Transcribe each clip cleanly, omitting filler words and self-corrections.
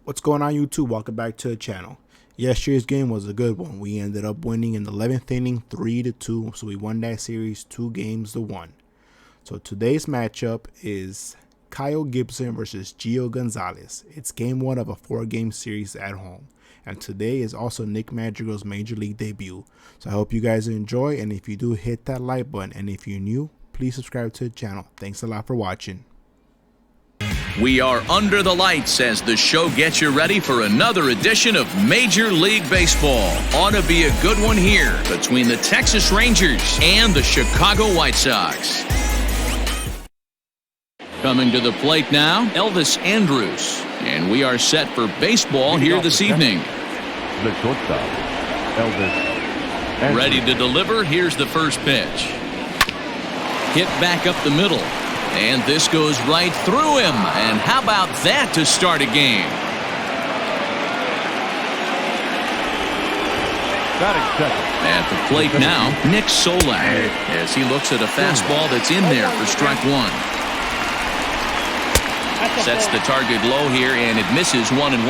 What's going on, YouTube? Welcome back to the channel. Yesterday's game was a good one. We ended up winning in the 11th inning 3-2, so we won that series 2-1. So today's matchup is Kyle Gibson versus Gio Gonzalez. It's game 1 of a 4-game series at home, and today is also Nick Madrigal's major league debut. So I hope you guys enjoy, and if you do, hit that like button, and if you're new, please subscribe to the channel. Thanks a lot for watching. We are under the lights as the show gets you ready for another edition of Major League Baseball. Ought to be a good one here between the Texas Rangers and the Chicago White Sox. Coming to the plate now, Elvis Andrus. And we are set for baseball here this evening. The shortstop, Elvis Andrus. Ready to deliver, here's the first pitch. Hit back up the middle. And this goes right through him. And how about that to start a game? At the plate now, Nick Solak, as he looks at a fastball that's in there for strike one. Sets the target low here, and it misses 1-1.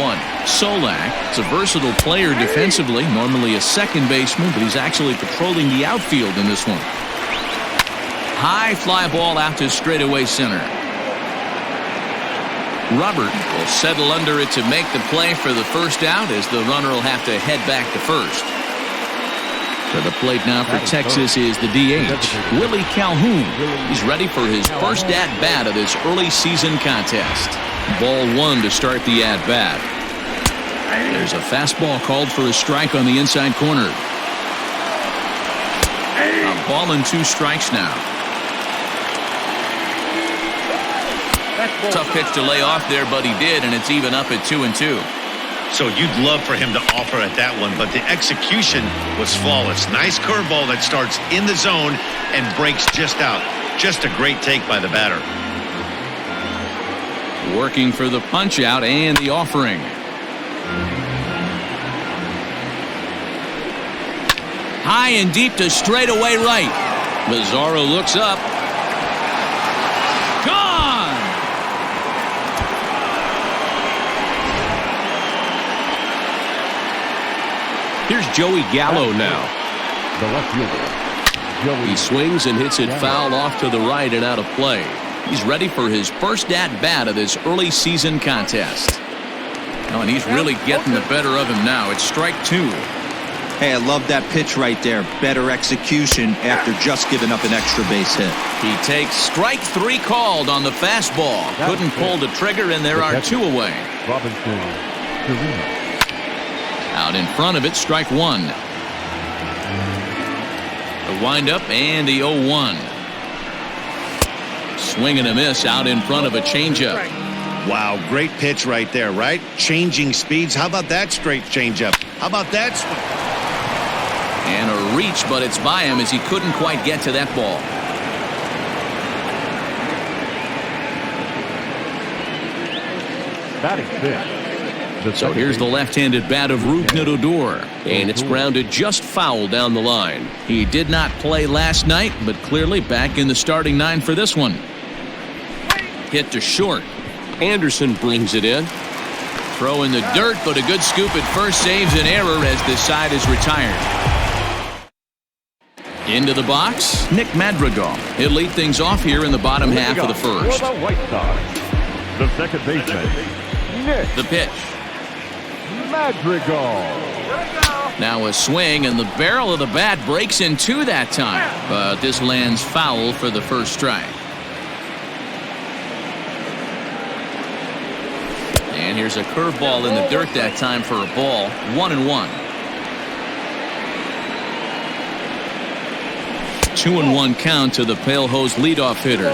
Solak is a versatile player defensively, normally a second baseman, but he's actually patrolling the outfield in this one. High fly ball out to straightaway center. Robert will settle under it to make the play for the first out, as the runner will have to head back to first. To the plate now for Texas is the DH, Willie Calhoun. He's ready for his first at-bat of this early season contest. Ball one to start the at-bat. There's a fastball called for a strike on the inside corner. A ball and 2 strikes now. Tough pitch to lay off there, but he did, and it's even up at 2-2. So you'd love for him to offer at that one, but the execution was flawless. Nice curveball that starts in the zone and breaks just out. Just a great take by the batter. Working for the punch out and the offering. High and deep to straightaway right. Mazzaro looks up. Here's Joey Gallo now. The left fielder. He swings and hits it foul off to the right and out of play. He's ready for his first at-bat of this early season contest. Oh, and he's really getting the better of him now. It's strike 2. Hey, I love that pitch right there. Better execution after just giving up an extra base hit. He takes strike 3 called on the fastball. Couldn't pull the trigger, and there are 2 away. Robinson Chirino. Out in front of it, strike 1. The windup and the 0-1. Swing and a miss out in front of a changeup. Wow, great pitch right there, right? Changing speeds. How about that straight changeup? How about that? And a reach, but it's by him as he couldn't quite get to that ball. Batting fifth. So here's the left-handed bat of Rougned Odor, and it's grounded just foul down the line. He did not play last night, but clearly back in the starting 9 for this one. Hit to short. Anderson brings it in. Throw in the dirt, but a good scoop at first saves an error as this side is retired. Into the box, Nick Madrigal. He'll lead things off here in the bottom half of the first. For the White Sox, the second baseman, Nick. The pitch. Madrigal. Now a swing, and the barrel of the bat breaks in 2 that time. But this lands foul for the first strike. And here's a curveball in the dirt that time for a ball. 1-1. 2-1 count to the Pale Hose leadoff hitter.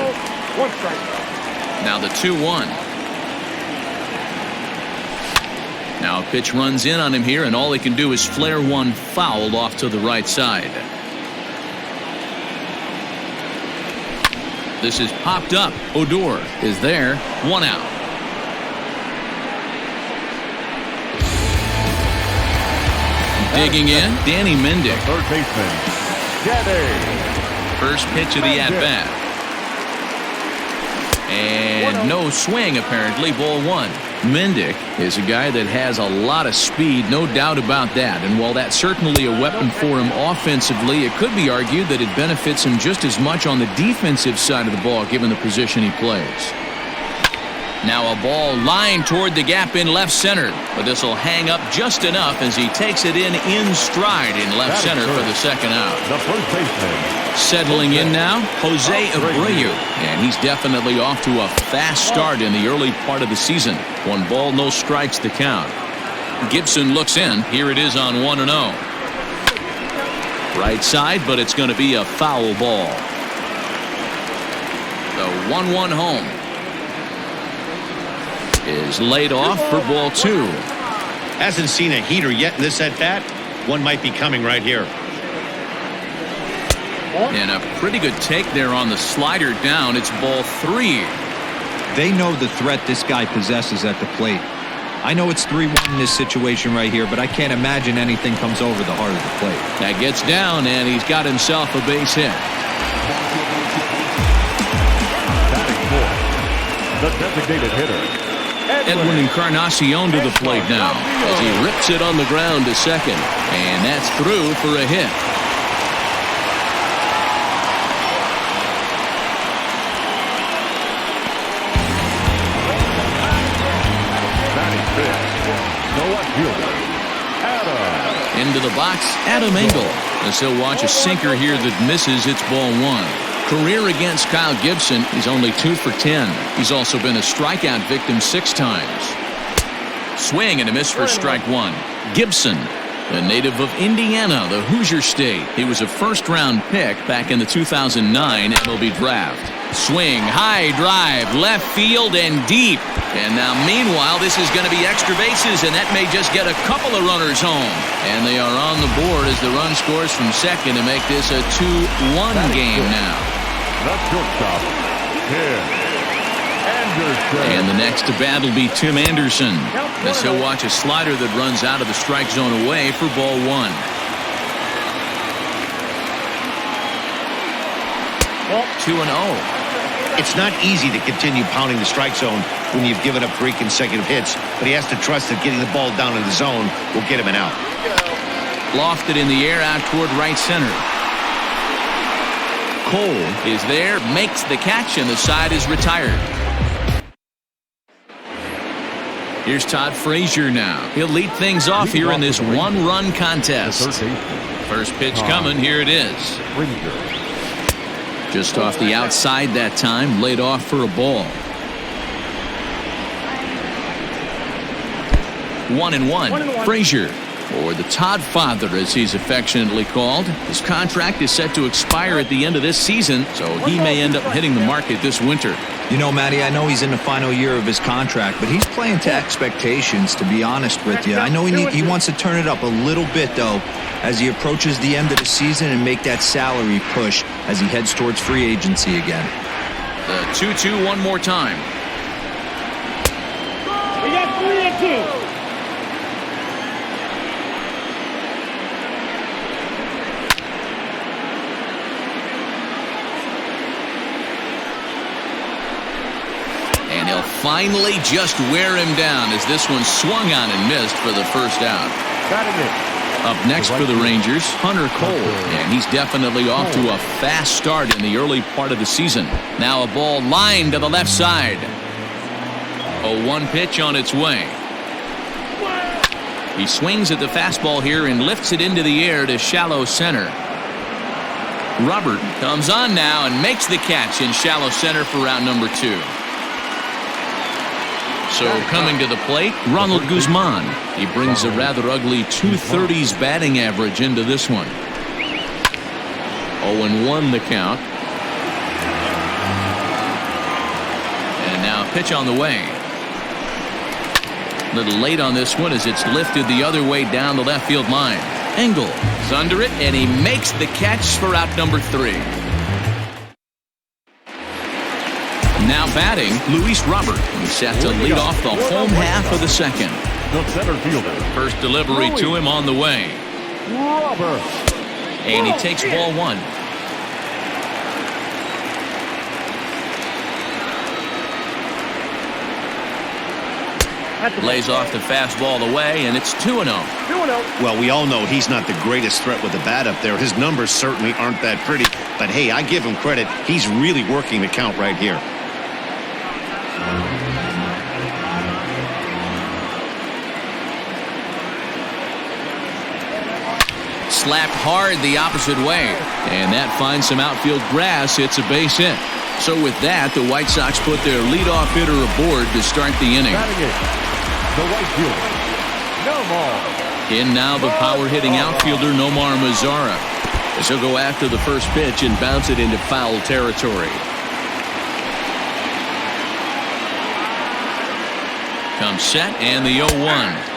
Now the 2-1. Now a pitch runs in on him here, and all he can do is flare one foul off to the right side. This is popped up. Odor is there. 1 out. Digging in, Danny Mendick. Third baseman, Danny. First pitch of the at-bat. And no swing, apparently. Ball 1. Mendick is a guy that has a lot of speed, no doubt about that. And while that's certainly a weapon for him offensively, it could be argued that it benefits him just as much on the defensive side of the ball, given the position he plays. Now a ball lined toward the gap in left center, but this will hang up just enough as he takes it in stride in left center for the second out. The first baseman. Settling in now, Jose Abreu, and he's definitely off to a fast start in the early part of the season. 1 ball, no strikes the count. Gibson looks in. Here it is on 1-0. Right side, but it's going to be a foul ball. The 1-1 home is laid off for ball 2. Hasn't seen a heater yet in this at-bat. One might be coming right here. And a pretty good take there on the slider down. It's ball 3. They know the threat this guy possesses at the plate. I know it's 3-1 in this situation right here, but I can't imagine anything comes over the heart of the plate. That gets down, and he's got himself a base hit. Batting fourth, the designated hitter, Edwin Encarnacion to the plate now as he rips it on the ground to second. And that's through for a hit. Into the box, Adam Engel. As he'll watch a sinker here that misses. It's ball 1. Career against Kyle Gibson, he's only 2 for 10. He's also been a strikeout victim 6 times. Swing and a miss for strike 1. Gibson, a native of Indiana, the Hoosier State. He was a first-round pick back in the 2009 MLB draft. Swing, high drive, left field and deep. And now meanwhile this is going to be extra bases, and that may just get a couple of runners home. And they are on the board as the run scores from second to make this a 2-1 game now. The shortstop, Tim Anderson. And the next to bat will be Tim Anderson as he'll watch a slider that runs out of the strike zone away for ball 1. 2-0. It's not easy to continue pounding the strike zone when you've given up 3 consecutive hits, but he has to trust that getting the ball down in the zone will get him an out. Lofted in the air out toward right center. Cole is there, makes the catch, and the side is retired. Here's Todd Frazier now. He'll lead things off here in this 1-run contest. First pitch coming. Here it is. Just off the outside that time, laid off for a ball. 1-1. Frazier, or the Todd Father as he's affectionately called. His contract is set to expire at the end of this season, so he may end up hitting the market this winter. You know, Matty, I know he's in the final year of his contract, but he's playing to expectations, to be honest with you. I know he wants to turn it up a little bit, though, as he approaches the end of the season and make that salary push as he heads towards free agency again. The 2-2 one more time. We got 3-2. And he'll finally just wear him down as this one swung on and missed for the first out. Up next for the Rangers, Hunter Cole, and he's definitely off to a fast start in the early part of the season. Now a ball lined to the left side. A 1 pitch on its way. He swings at the fastball here and lifts it into the air to shallow center. Robert comes on now and makes the catch in shallow center for round number 2. So coming to the plate, Ronald Guzman. He brings a rather ugly 230s batting average into this one. 0-1 the count. And now a pitch on the way. A little late on this one as it's lifted the other way down the left field line. Engel is under it, and he makes the catch for out number 3. Now batting, Luis Robert. He's set to lead off the home half of the second. The center fielder. First delivery to him on the way. Robert. And he takes ball 1. Lays off the fastball away, and it's 2-0. Well, we all know he's not the greatest threat with the bat up there. His numbers certainly aren't that pretty. But, hey, I give him credit. He's really working the count right here. Slapped hard the opposite way, and that finds some outfield grass. It's a base hit. So with that, the White Sox put their leadoff hitter aboard to start the inning. The right fielder, Nomar. In now the power-hitting outfielder Nomar Mazara, as he'll go after the first pitch and bounce it into foul territory. Comes set, and the 0-1.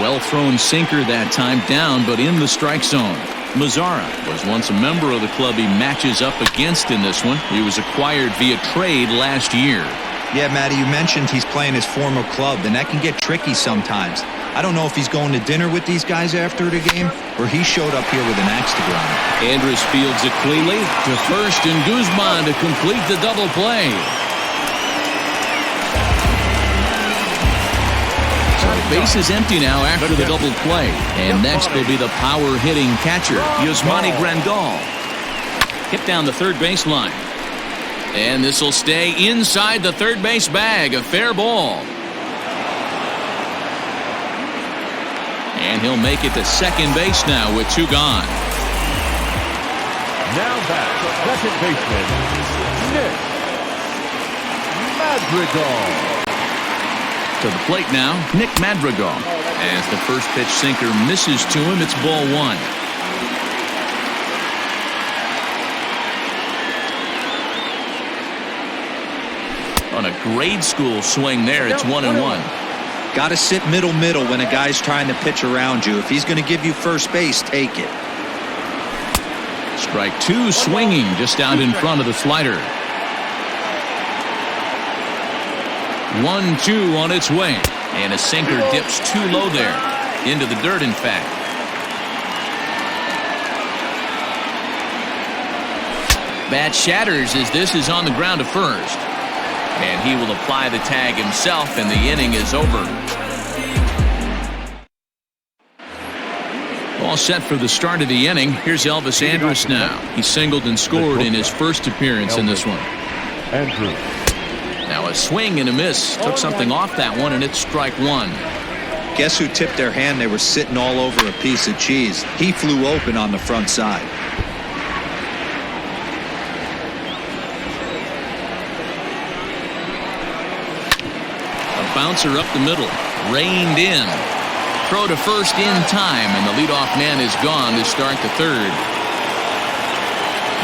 Well-thrown sinker that time, down but in the strike zone. Mazara was once a member of the club he matches up against in this one. He was acquired via trade last year. Yeah, Matty, you mentioned he's playing his former club, and that can get tricky sometimes. I don't know if he's going to dinner with these guys after the game, or he showed up here with an axe to grind. Andrus fields it cleanly to first, and Guzman to complete the double play. Base is empty now after the double play. And next will be the power-hitting catcher, Yasmani Grandal. Hit down the third baseline. And this will stay inside the third base bag. A fair ball. And he'll make it to second base now with 2 gone. Now back to second baseman, Nick Madrigal. To the plate now, Nick Madrigal. As the first pitch sinker misses to him, it's ball 1. On a grade school swing there, it's 1-1. Got to sit middle when a guy's trying to pitch around you. If he's going to give you first base, take it. Strike 2 swinging just out in front of the slider. 1-2 on its way, and a sinker dips too low there, into the dirt in fact. Bat shatters as this is on the ground to first, and he will apply the tag himself, and the inning is over. All set for the start of the inning. Here's Elvis Andrus now. He singled and scored in his first appearance in this one. Andrus. Now a swing and a miss. Took something off that one, and it's strike 1. Guess who tipped their hand? They were sitting all over a piece of cheese. He flew open on the front side. A bouncer up the middle. Reined in. Throw to first in time, and the leadoff man is gone to start the third.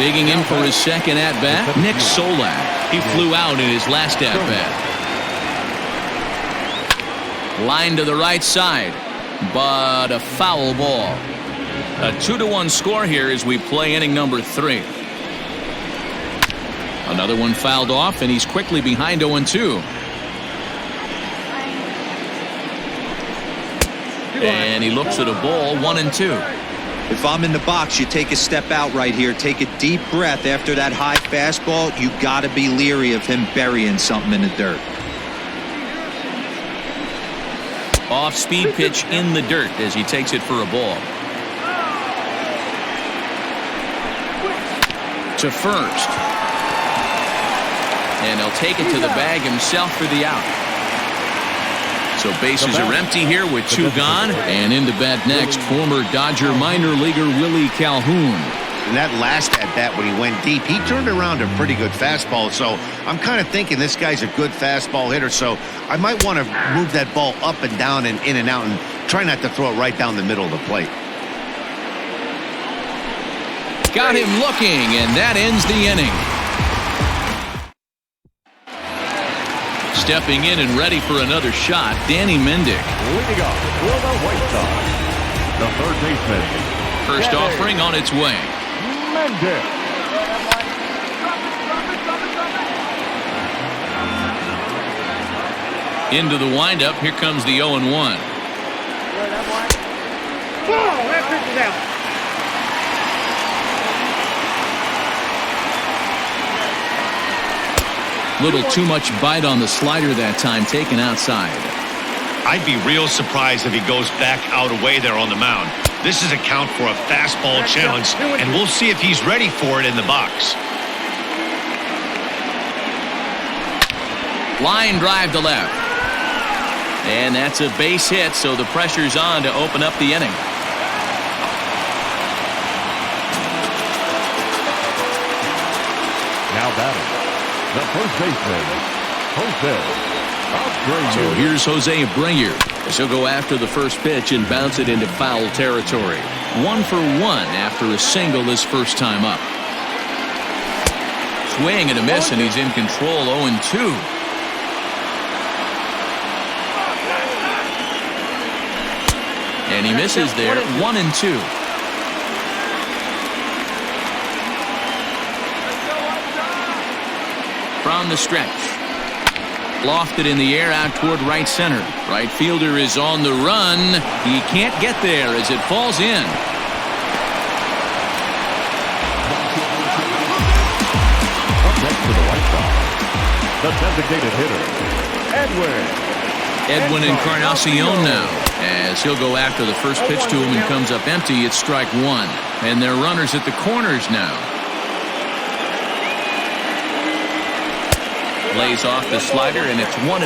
Digging in for his second at-bat, Nick Solak. He flew out in his last at-bat. Line to the right side, but a foul ball. A 2-1 score here as we play inning number 3. Another one fouled off, and he's quickly behind 0-2. And he looks at a ball, 1-2. If I'm in the box, you take a step out right here. Take a deep breath after that high fastball. You got to be leery of him burying something in the dirt. Off-speed pitch in the dirt as he takes it for a ball. To first. And he'll take it to the bag himself for the out. So bases are empty here with 2 gone. And into bat next, former Dodger minor leaguer Willie Calhoun. And that last at-bat when he went deep, he turned around a pretty good fastball. So I'm kind of thinking this guy's a good fastball hitter. So I might want to move that ball up and down and in and out and try not to throw it right down the middle of the plate. Got him looking, and that ends the inning. Stepping in and ready for another shot, Danny Mendick. Leading off for the White Sox, the third baseman. First offering on its way. Mendick. Into the windup, here comes the 0-1. Little too much bite on the slider that time, taken outside. I'd be real surprised if he goes back out away there on the mound. This is a count for a fastball challenge, and we'll see if he's ready for it in the box. Line drive to left. And that's a base hit, so the pressure's on to open up the inning. Now batting, the first baseman, Jose. So here's Jose Abreu as he'll go after the first pitch and bounce it into foul territory. 1 for 1 after a single his first time up. Swing and a miss, and he's in control. 0-2. And he misses there. 1-2. From the stretch. Lofted in the air out toward right center. Right fielder is on the run. He can't get there as it falls in. Up next to the right side, the designated hitter, Edwin Encarnacion now, as he'll go after the first pitch to him and comes up empty. It's strike one. And they're runners at the corners now. Lays off the slider, and it's 1-1.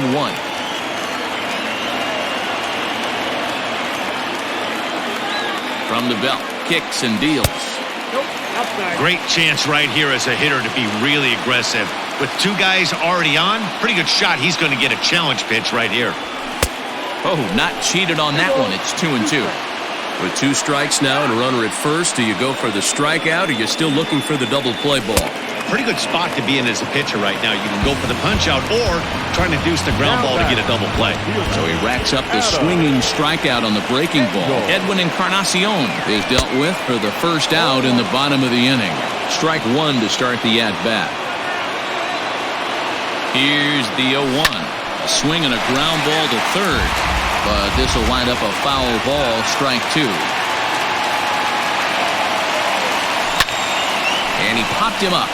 From the belt, kicks and deals. Great chance right here as a hitter to be really aggressive. With two guys already on, pretty good shot. He's going to get a challenge pitch right here. Oh, not cheated on that one. It's 2-2. With 2 strikes now and a runner at first, do you go for the strikeout, or are you still looking for the double play ball? Pretty good spot to be in as a pitcher right now. You can go for the punch out or trying to deuce the ground ball to get a double play. So he racks up the swinging strikeout on the breaking ball. Edwin Encarnacion is dealt with for the first out in the bottom of the inning. Strike one to start the at-bat. Here's the 0-1. A swing and a ground ball to third. But this will wind up a foul ball, strike two. And he popped him up.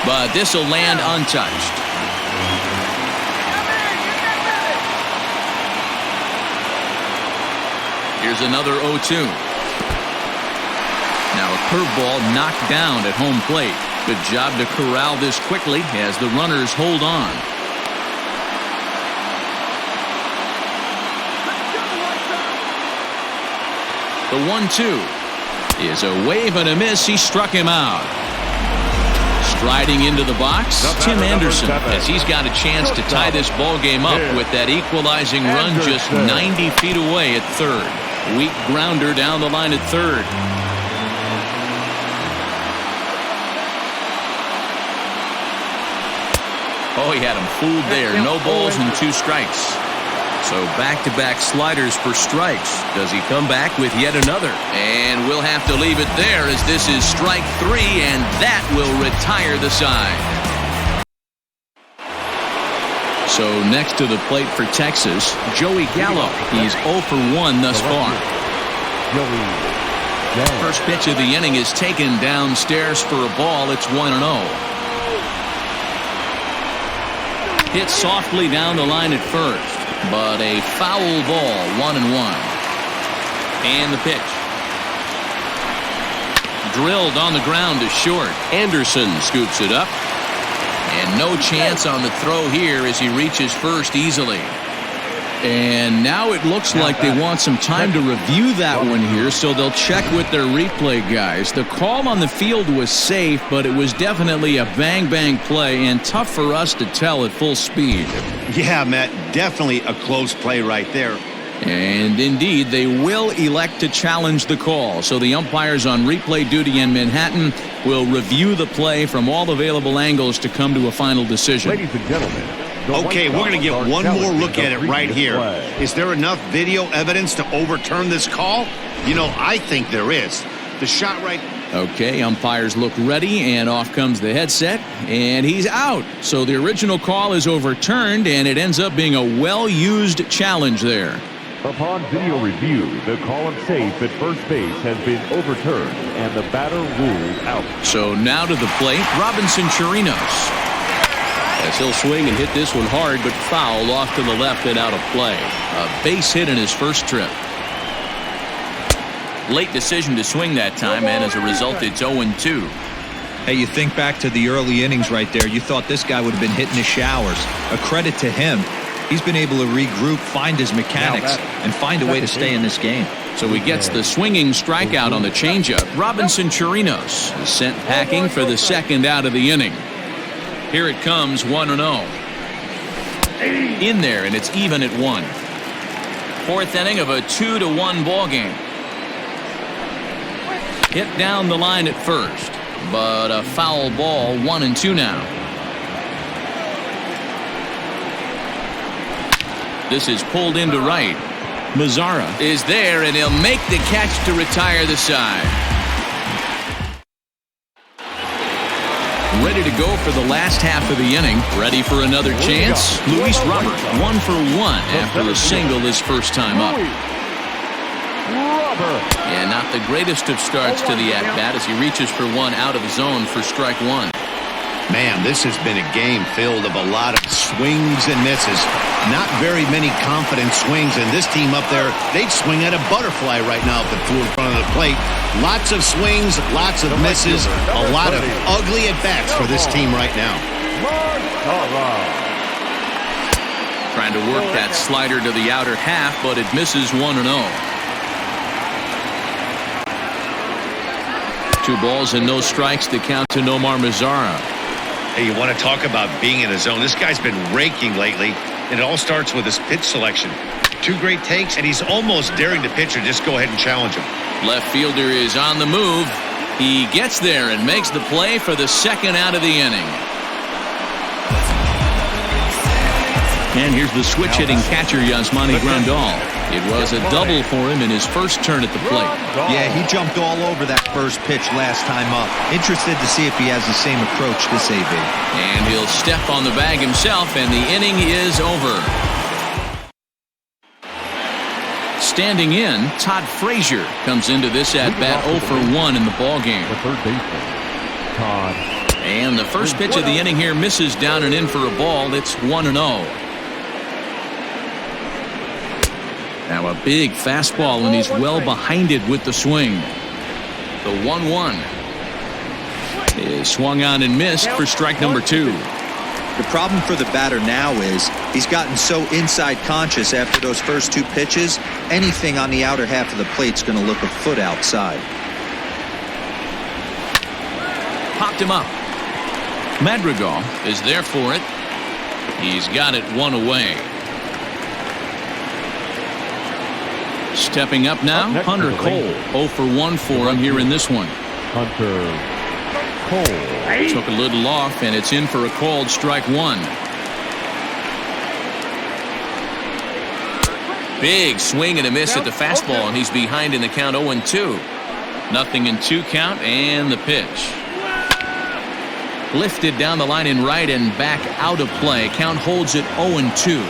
But this will land untouched. Here's another 0-2. Now a curveball knocked down at home plate. Good job to corral this quickly as the runners hold on. The 1-2 is a wave and a miss. He struck him out. Striding into the box, Tim Anderson, as he's got a chance to tie this ball game up with that equalizing run just 90 feet away at third. Weak grounder down the line at third. Oh, he had him fooled there. No balls and 2 strikes. So back-to-back sliders for strikes. Does he come back with yet another? And we'll have to leave it there as this is strike 3, and that will retire the side. So next to the plate for Texas, Joey Gallo. He's 0 for 1 thus far. First pitch of the inning is taken downstairs for a ball. It's 1-0. Hit softly down the line at first. But a foul ball, 1-1. And the pitch. Drilled on the ground to short. Anderson scoops it up. And no chance on the throw here as he reaches first easily. And now it looks like they want some time to review that one here, so they'll check with their replay guys. The call on the field was safe, but it was definitely a bang-bang play and tough for us to tell at full speed. Yeah, Matt, definitely a close play right there. And indeed, they will elect to challenge the call. So the umpires on replay duty in Manhattan will review the play from all available angles to come to a final decision. Ladies and gentlemen, okay, we're going to get one more look at it right here. Is there enough video evidence to overturn this call? You know, I think there is. The shot right... Okay, umpires look ready, and off comes the headset, and he's out. So the original call is overturned, and it ends up being a well-used challenge there. Upon video review, the call of safe at first base has been overturned, and the batter ruled out. So now to the plate, Robinson Chirinos. As he'll swing and hit this one hard, but foul off to the left and out of play. A base hit in his first trip. Late decision to swing that time, and as a result, it's 0-2. Hey, you think back to the early innings right there. You thought this guy would have been hitting his showers. A credit to him. He's been able to regroup, find his mechanics, and find a way to stay in this game. So he gets the swinging strikeout on the changeup. Robinson Chirinos is sent packing for the second out of the inning. Here it comes, 1-0. In there, and it's even at 1. Fourth inning of a 2-1 ball game. Hit down the line at first, but a foul ball, 1-2 now. This is pulled into right. Mazzara is there, and he'll make the catch to retire the side. Ready to go for the last half of the inning. Ready for another chance. Luis Robert, 1 for 1 after a single his first time up. Yeah, not the greatest of starts to the at-bat as he reaches for one out of the zone for strike 1. Man, this has been a game filled of a lot of swings and misses. Not very many confident swings, and this team up there, they'd swing at a butterfly right now if it flew in front of the plate. Lots of swings, lots of misses, a lot of ugly at-bats for this team right now. Trying to work that slider to the outer half, but it misses 1-0. 2 balls and no strikes to count to Nomar Mazzara. Hey, you want to talk about being in a zone? This guy's been raking lately, and it all starts with his pitch selection. 2 great takes, and he's almost daring the pitcher just go ahead and challenge him. Left fielder is on the move. He gets there and makes the play for the second out of the inning. And here's the switch-hitting catcher, Yasmani Grandal. It was a double for him in his first turn at the plate. Yeah, he jumped all over that first pitch last time up. Interested to see if he has the same approach this AB. And he'll step on the bag himself, and the inning is over. Standing in, Todd Frazier comes into this at-bat 0 for 1 in the ballgame. The third baseman, Todd. And the first pitch of the inning here misses down and in for a ball. It's 1-0. Now a big fastball, and he's well behind it with the swing. The 1-1 is swung on and missed for strike number 2. The problem for the batter now is he's gotten so inside conscious after those first 2 pitches. Anything on the outer half of the plate's going to look a foot outside. Popped him up. Madrigal is there for it. He's got it 1 away. Stepping up now, Hunter Cole. 0 for 1 for him here in this one. Hunter Cole. Took a little off, and it's in for a called strike 1. Big swing and a miss at the fastball, and he's behind in the count 0-2. 0-2 count, and the pitch. Lifted down the line in right and back out of play. Count holds it 0-2.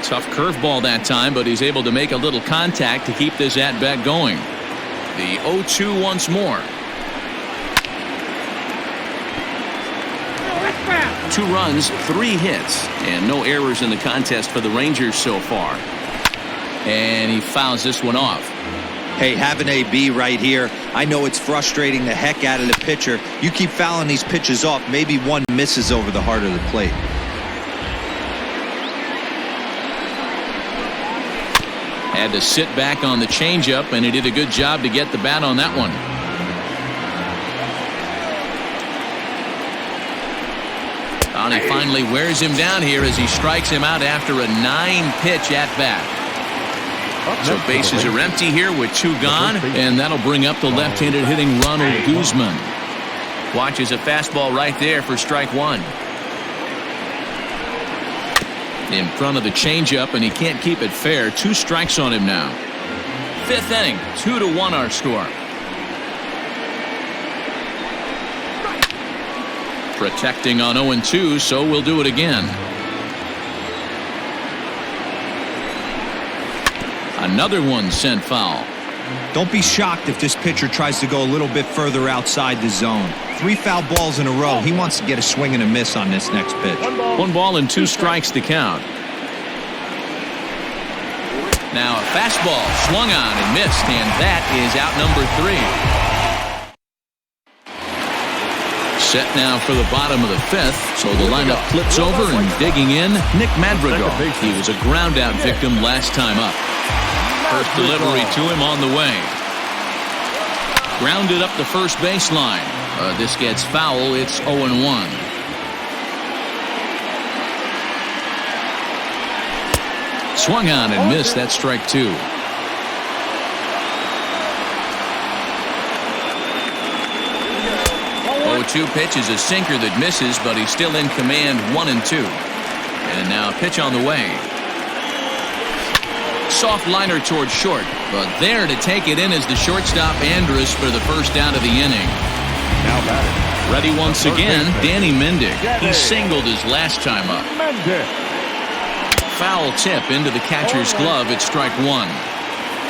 Tough curveball that time, but he's able to make a little contact to keep this at-bat going. The 0-2 once more. 2 runs, 3 hits, and no errors in the contest for the Rangers so far. And he fouls this one off. Hey, have an AB right here. I know it's frustrating the heck out of the pitcher. You keep fouling these pitches off, maybe one misses over the heart of the plate. Had to sit back on the changeup, and he did a good job to get the bat on that one. And he finally wears him down here as he strikes him out after a 9-pitch at-bat. So bases are empty here with 2 gone, and that'll bring up the left-handed hitting Ronald Guzman. Watches a fastball right there for strike 1. In front of the changeup, and he can't keep it fair. 2 strikes on him now. 5th inning, 2-1 our score. Protecting on 0-2, so we'll do it again. Another one sent foul. Don't be shocked if this pitcher tries to go a little bit further outside the zone. 3 foul balls in a row. He wants to get a swing and a miss on this next pitch. 1 ball and 2 strikes to count. Now a fastball swung on and missed, and that is out number 3. Set now for the bottom of the 5th, so the lineup flips over, and digging in, Nick Madrigal. He was a ground-out victim last time up. First delivery to him on the way. Grounded up the first baseline. This gets foul. It's 0-1. Swung on and missed. That's strike 2. 0-2 pitch is a sinker that misses, but he's still in command. 1-2. And now a pitch on the way. Soft liner towards short, but there to take it in is the shortstop Andrus for the first out of the inning. Now batting. Ready once again, Danny Mendick. He singled his last time up. Foul tip into the catcher's glove. It's strike 1.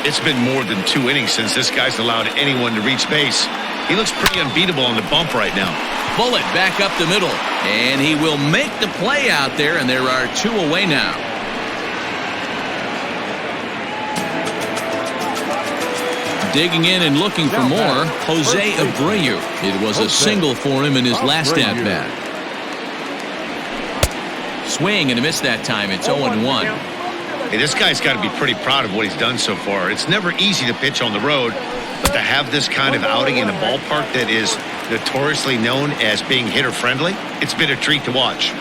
It's been more than 2 innings since this guy's allowed anyone to reach base. He looks pretty unbeatable on the bump right now. Bullet back up the middle, and he will make the play out there, and there are 2 away now. Digging in and looking for more, Jose Abreu. It was a single for him in his last at-bat. Swing and a miss that time. It's 0-1. Hey, this guy's got to be pretty proud of what he's done so far. It's never easy to pitch on the road, but to have this kind of outing in a ballpark that is notoriously known as being hitter-friendly, it's been a treat to watch.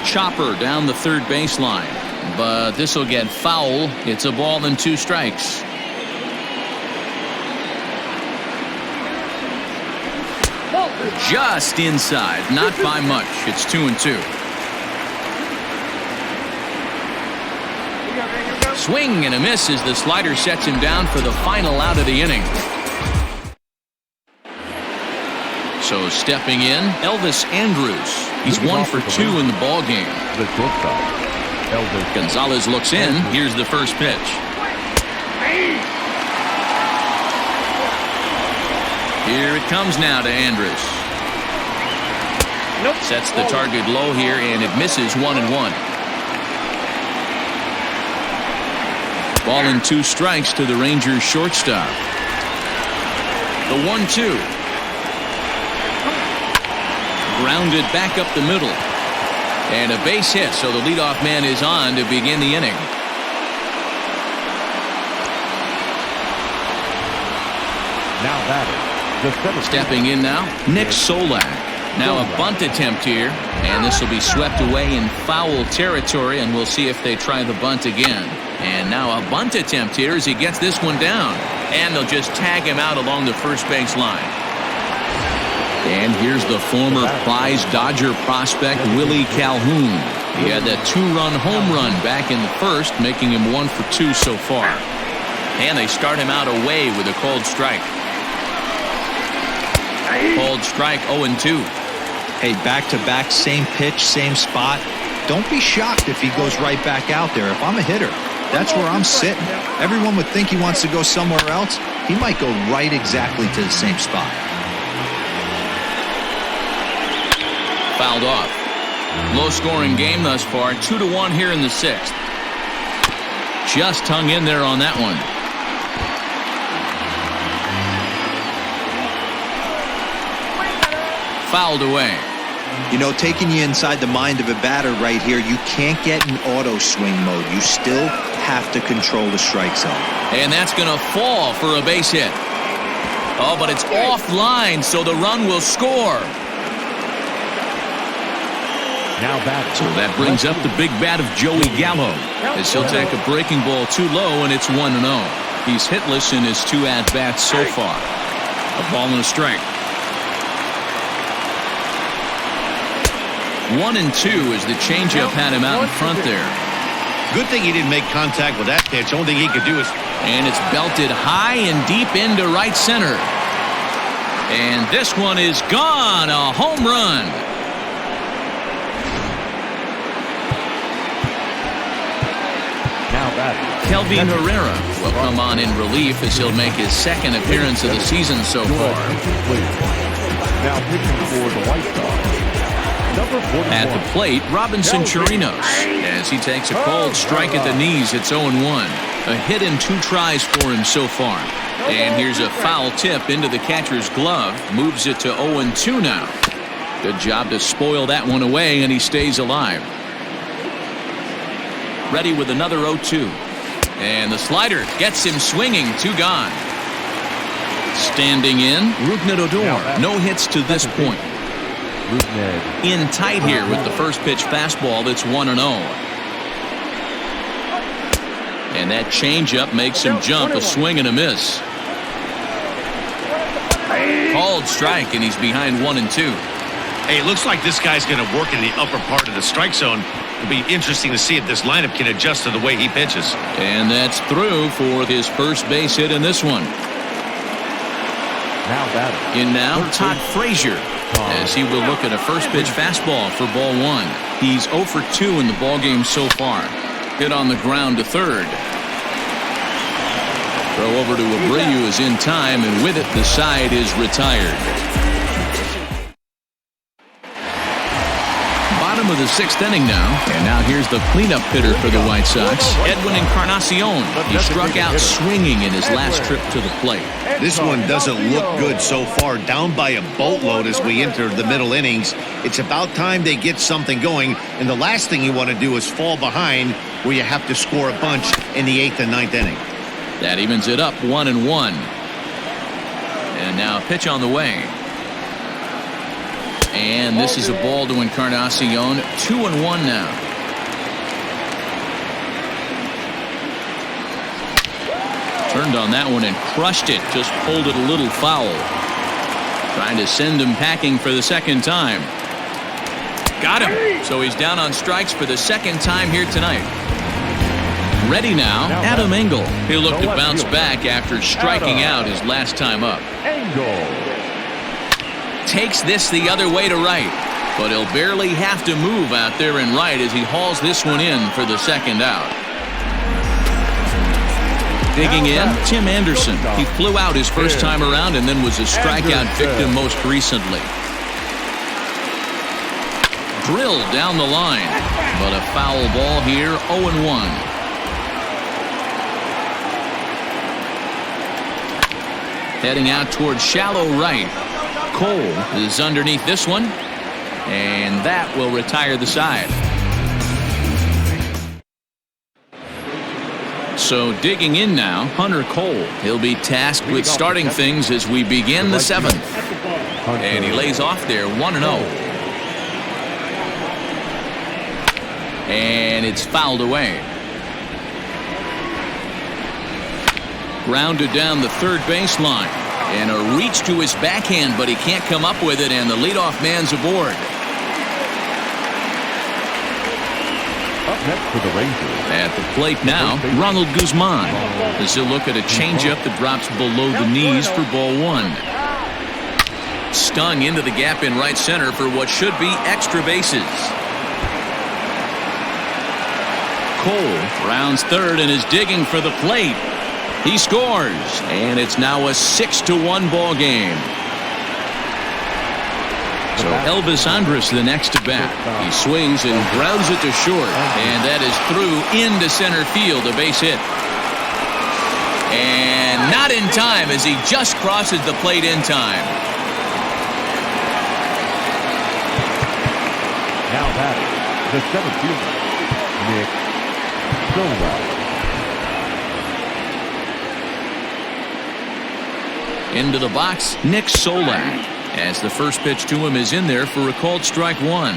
Chopper down the third baseline, but this will get foul. It's a ball and 2 strikes. Just inside, not by much. It's 2-2. Swing and a miss as the slider sets him down for the final out of the inning. So stepping in, Elvis Andrus. He's 1 for 2 in the ball game. The shortstop, Elvis. Gonzalez looks in. Here's the first pitch. Here it comes now to Andrus. Sets the target low here, and it misses. 1-1. Ball and 2 strikes to the Rangers shortstop. The 1-2. Grounded back up the middle. And a base hit, so the leadoff man is on to begin the inning. Now batting. Stepping in now, Nick Solak. Now a bunt attempt here, and this will be swept away in foul territory, and we'll see if they try the bunt again. And now a bunt attempt here as he gets this one down, and they'll just tag him out along the first base line. And here's the former prize Dodger prospect Willie Calhoun. He had that 2-run home run back in the first, making him 1 for 2 so far. And they start him out away with a called strike. Called strike. 0-2. Hey, back-to-back, same pitch, same spot. Don't be shocked if he goes right back out there. If I'm a hitter, that's where I'm sitting. Everyone would think he wants to go somewhere else. He might go right exactly to the same spot. Fouled off. Low-scoring game thus far. 2-1 here in the 6th. Just hung in there on that one. Fouled away. You know, taking you inside the mind of a batter right here, you can't get in auto swing mode. You still have to control the strike zone. And that's going to fall for a base hit. Oh, but it's offline, so the run will score. Now batting. So that brings up the big bat of Joey Gallo, as he'll take a breaking ball too low, and it's 1-0. He's hitless in his 2 at-bats so far. A ball and a strike. 1-2 as the changeup had him out in front there. Good thing he didn't make contact with that pitch. Only thing he could do is... And it's belted high and deep into right center. And this one is gone. A home run. Now batting. Kelvin Herrera will come on in relief as he'll make his second appearance of the season so far. Now pitching for the White Sox, number 41. At the plate, Robinson Chirinos, as he takes a called strike at the knees. It's 0-1. A hit in 2 tries for him so far. And here's a foul tip into the catcher's glove. Moves it to 0-2 now. Good job to spoil that one away, and he stays alive. Ready with another 0-2. And the slider gets him swinging. 2 gone. Standing in, Rougned Odor. No hits to this point. In tight here with the first pitch fastball that's 1-0. And that changeup makes him jump. A swing and a miss. Called strike, and he's behind 1-2. Hey, it looks like this guy's going to work in the upper part of the strike zone. It'll be interesting to see if this lineup can adjust to the way he pitches. And that's through for his first base hit in this one. In now, Todd Frazier, as he will look at a first pitch fastball for ball 1. He's 0 for 2 in the ballgame so far. Hit on the ground to third. Throw over to Abreu is in time, and with it, the side is retired. Bottom of the 6th inning now, and now here's the cleanup hitter for the White Sox, Edwin Encarnacion. He struck out swinging in his last trip to the plate. This one doesn't look good so far, down by a boatload as we enter the middle innings. It's about time they get something going, and the last thing you want to do is fall behind where you have to score a bunch in the 8th and 9th inning. That evens it up 1-1. And now a pitch on the way. And this is a ball to Encarnacion. 2-1 now. Turned on that one and crushed it. Just pulled it a little foul. Trying to send him packing for the second time. Got him. So he's down on strikes for the second time here tonight. Ready now, Adam Engel. He'll look to bounce back after striking out his last time up. Takes this the other way to right, but he'll barely have to move out there in right as he hauls this one in for the second out. Digging in, Tim Anderson. He flew out his first time around and then was a strikeout victim most recently. Drilled down the line, but a foul ball here, 0-1. Heading out towards shallow right. Cole is underneath this one, and that will retire the side. So digging in now, Hunter Cole. He'll be tasked with starting things as we begin the 7th. And he lays off there 1-0. And it's fouled away. Grounded down the third baseline. And a reach to his backhand, but he can't come up with it, and the leadoff man's aboard. Up next for the Rangers. At the plate now, Ronald Guzman. As he'll look at a changeup that drops below the knees for ball 1. Stung into the gap in right center for what should be extra bases. Cole rounds third and is digging for the plate. He scores, and it's now a 6-1 ball game. So Elvis Andrus the next to bat. He swings and grounds it to short, and that is through into center field, a base hit. And not in time as he just crosses the plate in time. Now batting, the 7th fielder, Nick Solak. Into the box, Nick Solak, as the first pitch to him is in there for a called strike 1.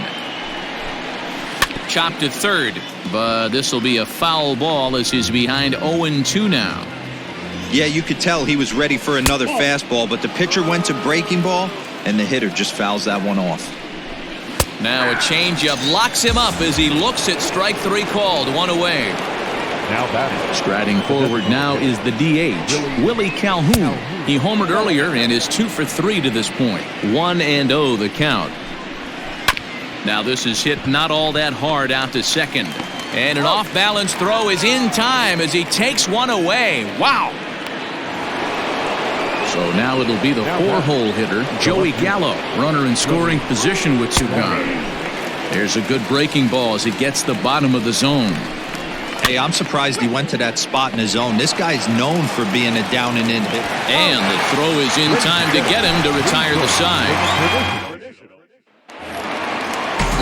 Chopped to third, but this will be a foul ball as he's behind 0-2 now. Yeah, you could tell he was ready for another fastball, but the pitcher went to breaking ball, and the hitter just fouls that one off. Now a changeup locks him up as he looks at strike 3 called, 1 away. Now batting. Striding forward now is the DH, Willie Calhoun. He homered earlier and is 2 for 3 to this point. 1-0 the count. Now this is hit not all that hard out to second. And an off-balance throw is in time as he takes one away. Wow. So now it'll be the four-hole hitter, Joey Gallo, runner in scoring position with two gone. There's a good breaking ball as he gets the bottom of the zone. Hey, I'm surprised he went to that spot in his zone. This guy's known for being a down and in hit. And the throw is in time to get him to retire the side.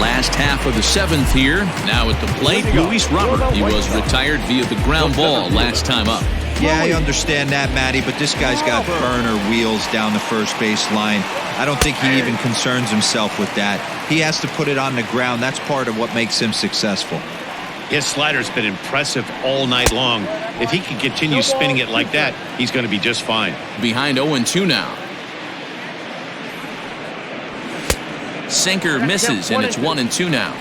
Last half of the seventh here. Now at the plate, Luis Robert. He was retired via the ground ball last time up. Yeah, I understand that, Matty, but this guy's got burner wheels down the first base line. I don't think he even concerns himself with that. He has to put it on the ground. That's part of what makes him successful. His slider's been impressive all night long. If he can continue spinning it like that, he's going to be just fine. Behind 0-2 now. Sinker misses, and it's 1-2 now.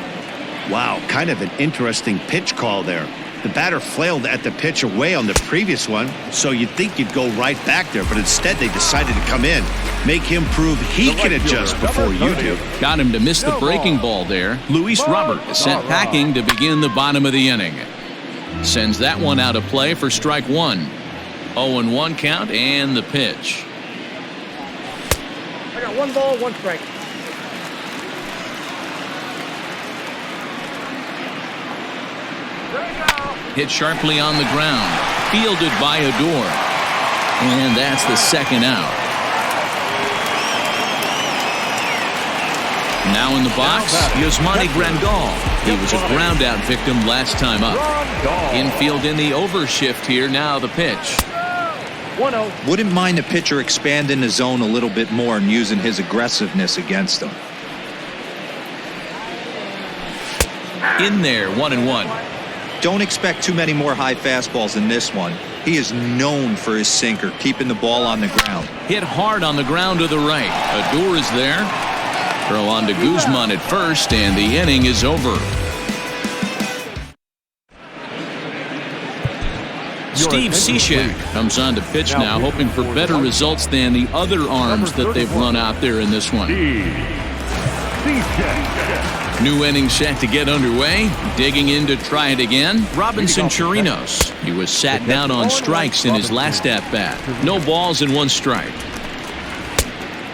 Wow, kind of an interesting pitch call there. The batter flailed at the pitch away on the previous one, so you'd think you'd go right back there, but instead they decided to come in. Make him prove he can adjust before you do. Got him to miss the breaking ball there. Luis Robert is sent packing to begin the bottom of the inning. Sends that one out of play for strike one. 0-1 count and the pitch. I got 1 ball, 1 strike. Hit sharply on the ground. Fielded by Adore. And that's the second out. Now in the box, Yasmani Grandal. He was a ground out victim last time up. Infield in the overshift here. Now the pitch. 1-0. Wouldn't mind the pitcher expanding the zone a little bit more and using his aggressiveness against him. In there, 1-1. Don't expect too many more high fastballs in this one. He is known for his sinker, keeping the ball on the ground. Hit hard on the ground to the right. Adore is there. Throw on to Guzman at first, and the inning is over. Steve Cishek comes on to pitch now, hoping for better results than the other arms that they've run out there in this one. New inning set to get underway. Digging in to try it again. Robinson Chirinos. He was sat down on strikes in his last at-bat. No balls and 1 strike.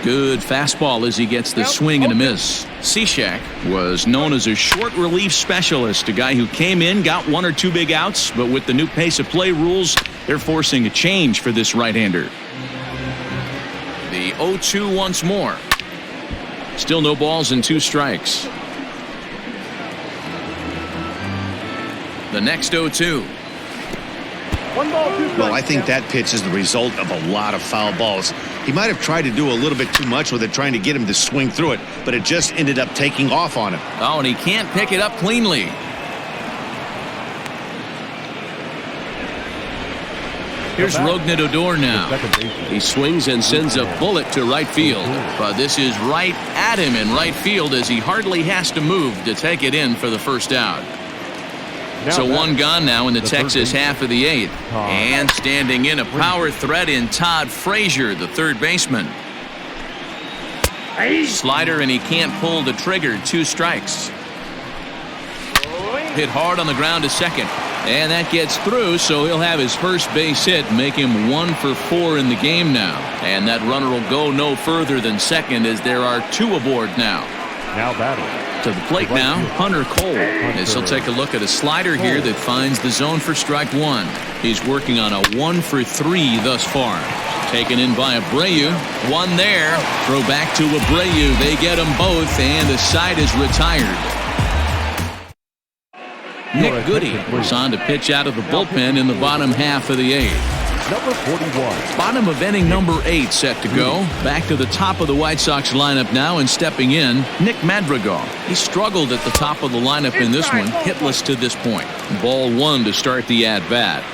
Good fastball as he gets the swing and a miss. Cishek was known as a short relief specialist, a guy who came in, got 1 or 2 big outs, but with the new pace of play rules, they're forcing a change for this right-hander. The 0-2 once more. Still no balls and 2 strikes. The next 0-2. 1 ball, 2 strikes. Well, I think that pitch is the result of a lot of foul balls. He might have tried to do a little bit too much with it, trying to get him to swing through it, but it just ended up taking off on him. Oh, and he can't pick it up cleanly. Here's Rougned Odor now. He swings and sends a bullet to right field. But this is right at him in right field as he hardly has to move to take it in for the first out. So 1 gone now in the Texas half of the 8th. And standing in a power threat in Todd Frazier, the third baseman. Slider, and he can't pull the trigger. 2 strikes. Hit hard on the ground to second. And that gets through, so he'll have his first base hit, make him 1 for 4 in the game now. And that runner will go no further than second as there are 2 aboard now. Now batting. To the plate now, Hunter Cole. As he'll take a look at a slider here that finds the zone for strike 1. He's working on a 1 for 3 thus far. Taken in by Abreu. 1 there. Throw back to Abreu. They get them both, and the side is retired. Nick Goody was on to pitch out of the bullpen in the bottom half of the 8th. Number 41. Bottom of inning number 8 set to go. Back to the top of the White Sox lineup now, and stepping in, Nick Madrigal. He struggled at the top of the lineup in this one, hitless to this point. Ball 1 to start the at-bat.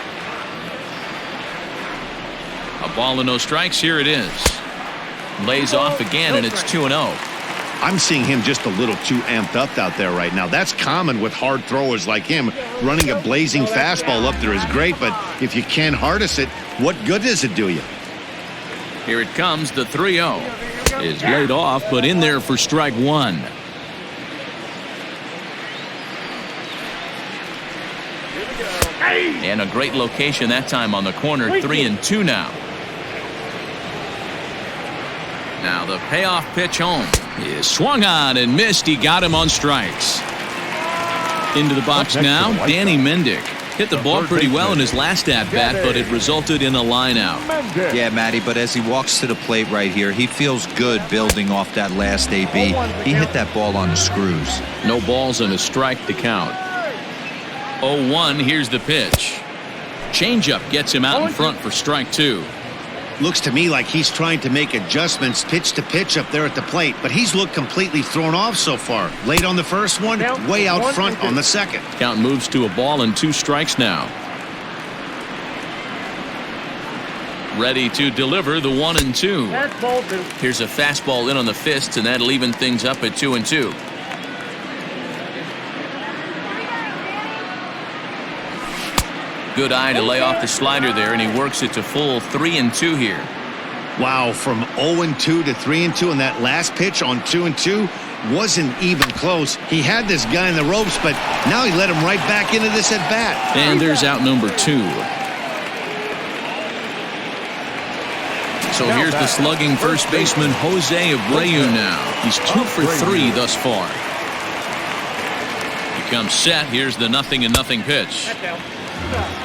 A ball and no strikes. Here it is. Lays off again, and it's 2-0. I'm seeing him just a little too amped up out there right now. That's common with hard throwers like him. Running a blazing fastball up there is great, but if you can't harness it, what good does it do you? Here it comes. The 3-0 is laid off, but in there for strike 1. And a great location that time on the corner. 3-2 now. Now the payoff pitch home is swung on and missed. He got him on strikes. Into the box now, Danny Mendick. Hit the ball pretty well in his last at-bat, but it resulted in a line out. Yeah, Matty, but as he walks to the plate right here, he feels good building off that last AB. He hit that ball on the screws. No balls and a strike to count. 0-1, here's the pitch. Changeup gets him out in front for strike 2. Looks to me like he's trying to make adjustments pitch to pitch up there at the plate, but he's looked completely thrown off so far. Late on the first one, way out front on the second. Count moves to a ball and 2 strikes now. Ready to deliver the 1-2. Here's a fastball in on the fists, and that'll even things up at 2-2. Good eye to lay off the slider there, and he works it to full 3-2 here. Wow, from 0-2 to 3-2, and that last pitch on 2-2 wasn't even close. He had this guy in the ropes, but now he let him right back into this at bat. And there's out number 2. So here's the slugging first baseman Jose Abreu now. He's 2 for 3 thus far. He comes set. Here's the 0-0 pitch.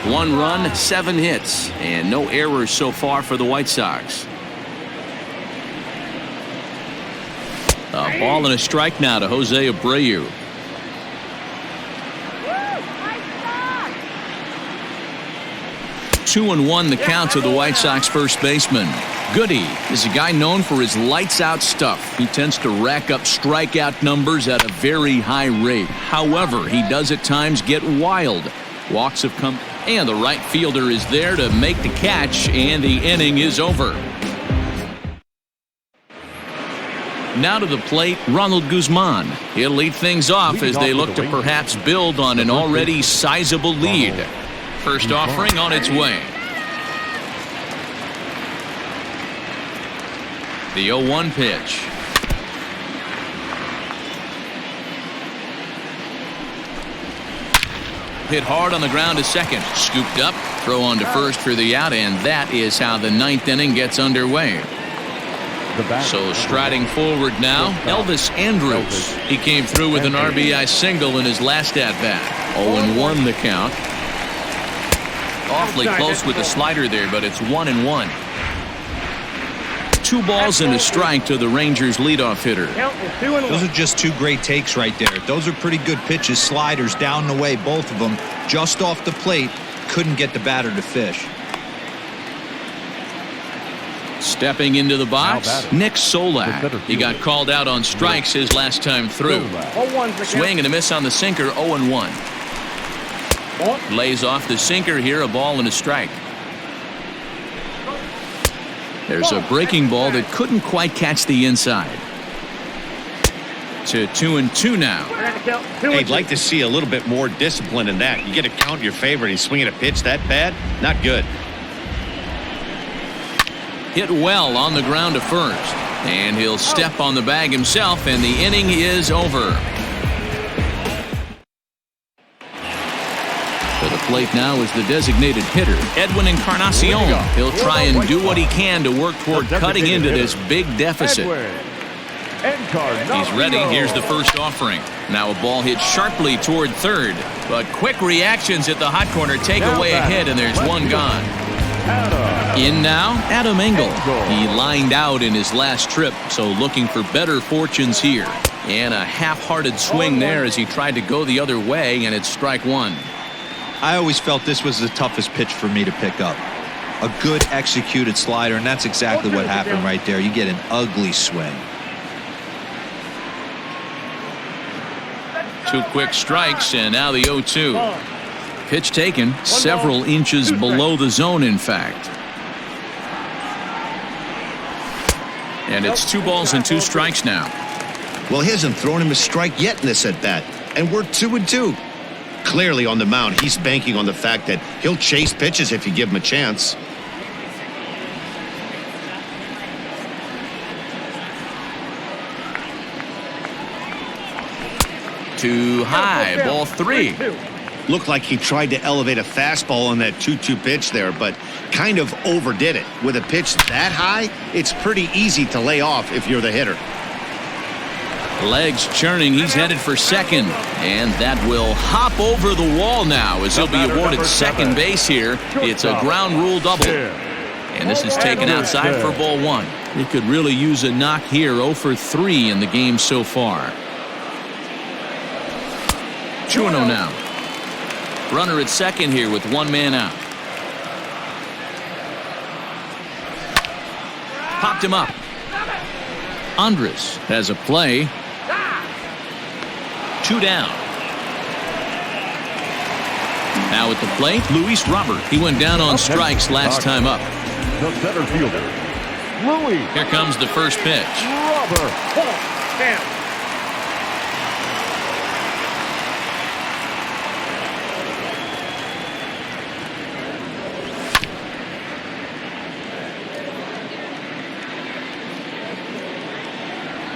1 run, 7 hits, and no errors so far for the White Sox. A ball and a strike now to Jose Abreu. Two and 1 the count to the White Sox first baseman. Goody is a guy known for his lights-out stuff. He tends to rack up strikeout numbers at a very high rate. However, he does at times get wild. Walks have come, and the right fielder is there to make the catch, and the inning is over. Now to the plate, Ronald Guzman. He'll lead things off as they look to perhaps build on an already sizable lead. First offering on its way. The 0-1 pitch. Hit hard on the ground to second. Scooped up. Throw on to first for the out, and that is how the 9th inning gets underway. So striding forward now, Elvis Andrus. He came through with an RBI single in his last at-bat. 0-1 the count. Awfully close with the slider there, but it's 1-1. 2 balls and a strike to the Rangers leadoff hitter. Those are just 2 great takes right there. Those are pretty good pitches. Sliders down the way, both of them. Just off the plate, couldn't get the batter to fish. Stepping into the box, Nick Solak. He got called out on strikes his last time through. Swing and a miss on the sinker, 0-1. Lays off the sinker here, a ball and a strike. There's a breaking ball that couldn't quite catch the inside. To 2-2 now. Hey, I'd like to see a little bit more discipline in that. You get a count in your favor and he's swinging a pitch that bad? Not good. Hit well on the ground to first. And he'll step on the bag himself, and the inning is over. To the plate now is the designated hitter, Edwin Encarnacion. He'll try and do what he can to work toward cutting into this big deficit. He's ready. Here's the first offering. Now a ball hit sharply toward third, but quick reactions at the hot corner take away a hit, and there's one gone. In now, Adam Engel. He lined out in his last trip, so looking for better fortunes here. And a half-hearted swing there as he tried to go the other way, and it's strike 1. I always felt this was the toughest pitch for me to pick up. A good executed slider, and that's exactly what happened right there. You get an ugly swing. 2 quick strikes, and now the 0-2. Pitch taken several inches below the zone, in fact. And it's 2 balls and 2 strikes now. Well, he hasn't thrown him a strike yet in this at-bat, and we're 2-2. Clearly on the mound, he's banking on the fact that he'll chase pitches if you give him a chance. Too high, ball 3. Looked like he tried to elevate a fastball on that 2-2 pitch there, but kind of overdid it. With a pitch that high, it's pretty easy to lay off if you're the hitter. Legs churning. He's headed for second. And that will hop over the wall now as he'll be awarded second base here. It's a ground rule double. And this is taken outside for ball one. He could really use a knock here. 0 for 3 in the game so far. 2-0 now. Runner at second here with one man out. Popped him up. Andres has a play. 2 down. Now at the plate, Luis Robert. He went down on strikes last time up. The center fielder, Luis. Here comes the first pitch. Robert.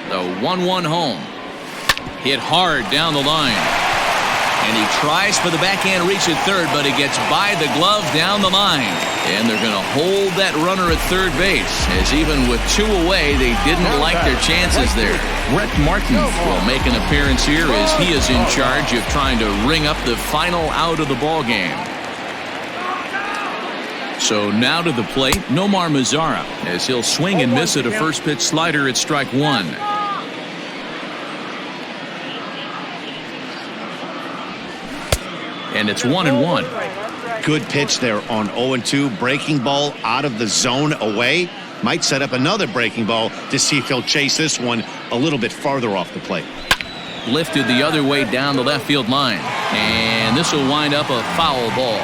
The 1-1 home. Hit hard down the line. And he tries for the backhand reach at third, but he gets by the glove down the line. And they're going to hold that runner at third base, as even with 2 away, they didn't like their chances there. Brett Martin will make an appearance here as he is in charge of trying to ring up the final out of the ball game. So now to the plate, Nomar Mazara, as he'll swing and miss at a first pitch slider at strike 1. And it's 1-1. Good pitch there on 0-2. Breaking ball out of the zone away. Might set up another breaking ball to see if he'll chase this one a little bit farther off the plate. Lifted the other way down the left field line. And this will wind up a foul ball.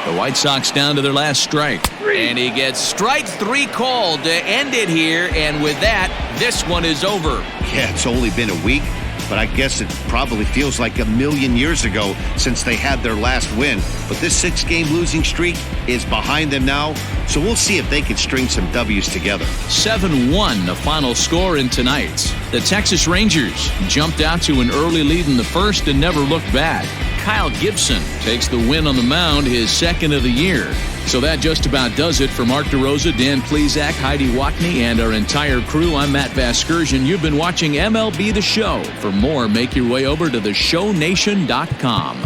The White Sox down to their last strike. And he gets strike 3 called to end it here. And with that, this one is over. Yeah, it's only been a week, but I guess it probably feels like a million years ago since they had their last win. But this 6-game losing streak is behind them now, so we'll see if they can string some W's together. 7-1 the final score in tonight's. The Texas Rangers jumped out to an early lead in the first and never looked back. Kyle Gibson takes the win on the mound, his second of the year. So that just about does it for Mark DeRosa, Dan Plesac, Heidi Watney, and our entire crew. I'm Matt Vasgersian. You've been watching MLB The Show. For more, make your way over to theshownation.com.